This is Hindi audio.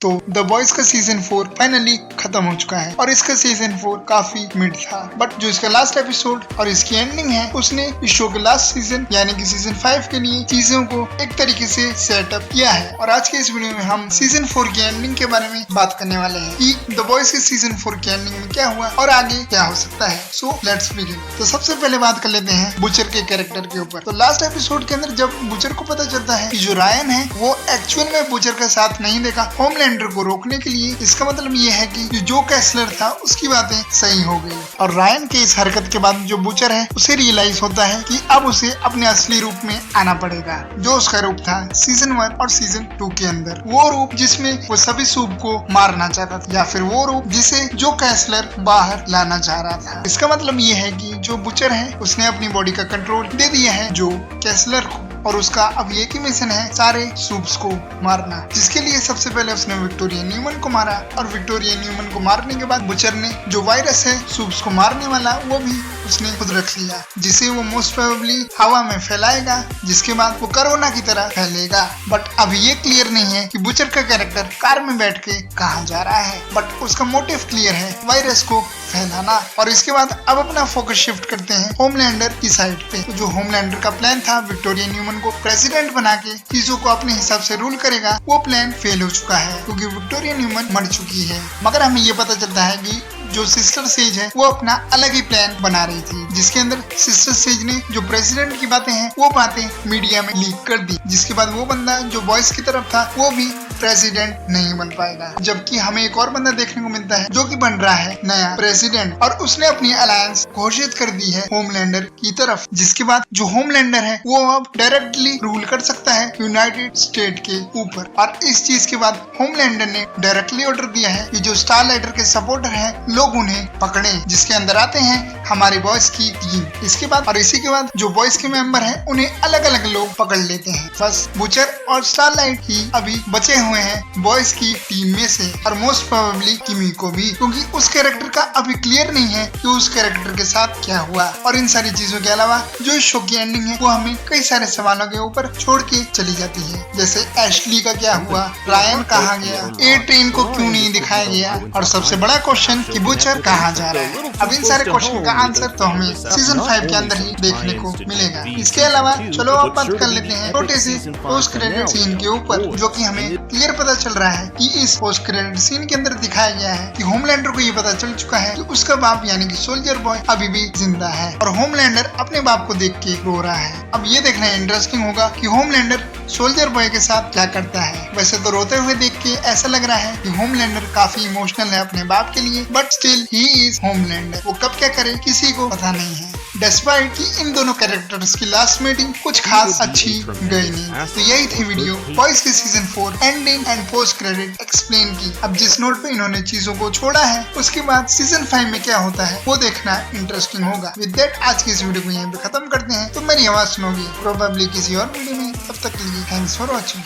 तो द बॉयज का सीजन 4 फाइनली खत्म हो चुका है और इसका सीजन 4 काफी मिड था, बट जो इसका लास्ट एपिसोड और इसकी एंडिंग है उसने इस शो के लास्ट सीजन यानी कि सीजन 5 के लिए चीजों को एक तरीके से सेटअप किया है। और आज के इस वीडियो में हम सीजन 4 की एंडिंग के बारे में बात करने वाले हैं कि द बॉयज के सीजन 4 की एंडिंग में क्या हुआ और आगे क्या हो सकता है। So let's begin. तो सबसे पहले बात कर लेते हैं बुचर के कैरेक्टर के ऊपर। तो लास्ट एपिसोड के अंदर जब बुचर को पता चलता है कि जो रायन है वो एक्चुअल में बुचर का साथ नहीं देगा होमलैंडर को रोकने के लिए, इसका मतलब ये है कि जो कैसलर था उसकी बातें सही हो गई। और रायन के इस हरकत के बाद जो बुचर है उसे रियलाइज होता है कि अब उसे अपने असली रूप में आना पड़ेगा, जो उसका रूप था सीजन 1 और सीजन 2 के अंदर। वो रूप जिसमें वो सभी सूप को मारना चाहता था, या फिर वो रूप जिसे जो कैसलर बाहर लाना चाह रहा था। इसका मतलब ये है कि जो बुचर है उसने अपनी बॉडी का कंट्रोल दे दिया है जो कैसलर को, और उसका अब एक ही मिशन है सारे सूप्स को मारना, जिसके लिए सबसे पहले उसने विक्टोरिया न्यूमन को मारा। और विक्टोरिया न्यूमन को मारने के बाद बुचर ने जो वायरस है सूप्स को मारने वाला वो भी उसने खुद रख लिया, जिसे वो मोस्ट प्रोबेबली हवा में फैलाएगा, जिसके बाद वो कोरोना की तरह फैलेगा। बट अब ये क्लियर नहीं है कि बुचर का कैरेक्टर कार में बैठ के कहाँ जा रहा है, बट उसका मोटिव क्लियर है, वायरस को फैलाना। और इसके बाद अब अपना फोकस शिफ्ट करते हैं होमलैंडर की साइड पे। तो जो होमलैंडर का प्लान था विक्टोरिया न्यूमन को प्रेसिडेंट बना के चीजों को अपने हिसाब से रूल करेगा, वो प्लान फेल हो चुका है क्योंकि विक्टोरिया न्यूमन मर चुकी है। मगर हमें ये पता चलता है कि जो सिस्टर सेज है वो अपना अलग ही प्लान बना रही थी, जिसके अंदर सिस्टर सेज ने जो प्रेसिडेंट की बातें हैं वो बातें मीडिया में लीक कर दी, जिसके बाद वो बंदा जो बॉयज की तरफ था वो भी प्रेसिडेंट नहीं बन पाएगा। जबकि हमें एक और बंदा देखने को मिलता है जो कि बन रहा है नया प्रेसिडेंट, और उसने अपनी अलायंस घोषित कर दी है होमलैंडर की तरफ, जिसके बाद जो होमलैंडर है वो अब डायरेक्टली रूल कर सकता है यूनाइटेड स्टेट के ऊपर। और इस चीज के बाद होमलैंडर ने डायरेक्टली ऑर्डर दिया है कि जो स्टारलाइटर के सपोर्टर है लोग उन्हें पकड़े, जिसके अंदर आते हैं हमारे बॉयज की टीम। इसके बाद और इसी के बाद जो बॉयज के मेंबर हैं उन्हें अलग अलग लोग पकड़ लेते हैं। बस बुचर और स्टारलाइट ही अभी बचे हुए हैं बॉयज की टीम में से, और मोस्ट प्रोबेबली किमीको भी, क्योंकि उस कैरेक्टर का अभी क्लियर नहीं है कि उस कैरेक्टर के साथ क्या हुआ। और इन सारी चीजों के अलावा जो इस शो की एंडिंग है वो हमें कई सारे सवालों के ऊपर छोड़ के चली जाती है, जैसे एशली का क्या हुआ, रायन कहाँ गया, ए ट्रेन को क्यों नहीं दिखाया गया, और सबसे बड़ा क्वेश्चन कि बुचर कहाँ जा रहा है। अब इन सारे क्वेश्चन का आंसर तो हमें सीजन 5 के अंदर ही देखने को मिलेगा। इसके अलावा चलो अब बात कर लेते हैं छोटे से पोस्ट क्रेडिट सीन के ऊपर, जो कि हमें क्लियर पता चल रहा है कि इस पोस्ट क्रेडिट सीन के अंदर दिखाया गया है कि होमलैंडर को ये पता चल चुका है कि उसका बाप यानी कि सोल्जर बॉय अभी भी जिंदा है, और होमलैंडर अपने बाप को देख के रो रहा है। अब ये देखना इंटरेस्टिंग होगा कि होमलैंडर सोल्जर बॉय के साथ क्या करता है। वैसे तो रोते हुए देख के ऐसा लग रहा है कि होमलैंडर काफी इमोशनल है अपने बाप के लिए, but still he is Homelander. वो कब क्या करे किसी को पता नहीं है, डिस्पाइट कि इन दोनों कैरेक्टर्स की लास्ट मीटिंग कुछ खास अच्छी गई नहीं। तो यही थी वीडियो बॉयज के season 4 ending and post credit explain की। अब जिस नोट पे इन्होंने चीजों को छोड़ा है उसके बाद सीजन 5 में क्या होता है वो देखना इंटरेस्टिंग होगा। विद दैट आज की इस वीडियो को यहीं पे खत्म करते हैं। तो मेरी आवाज सुनोगी प्रोबेबली किसी और वीडियो में, तब तक के लिए थैंक्स फॉर वॉचिंग।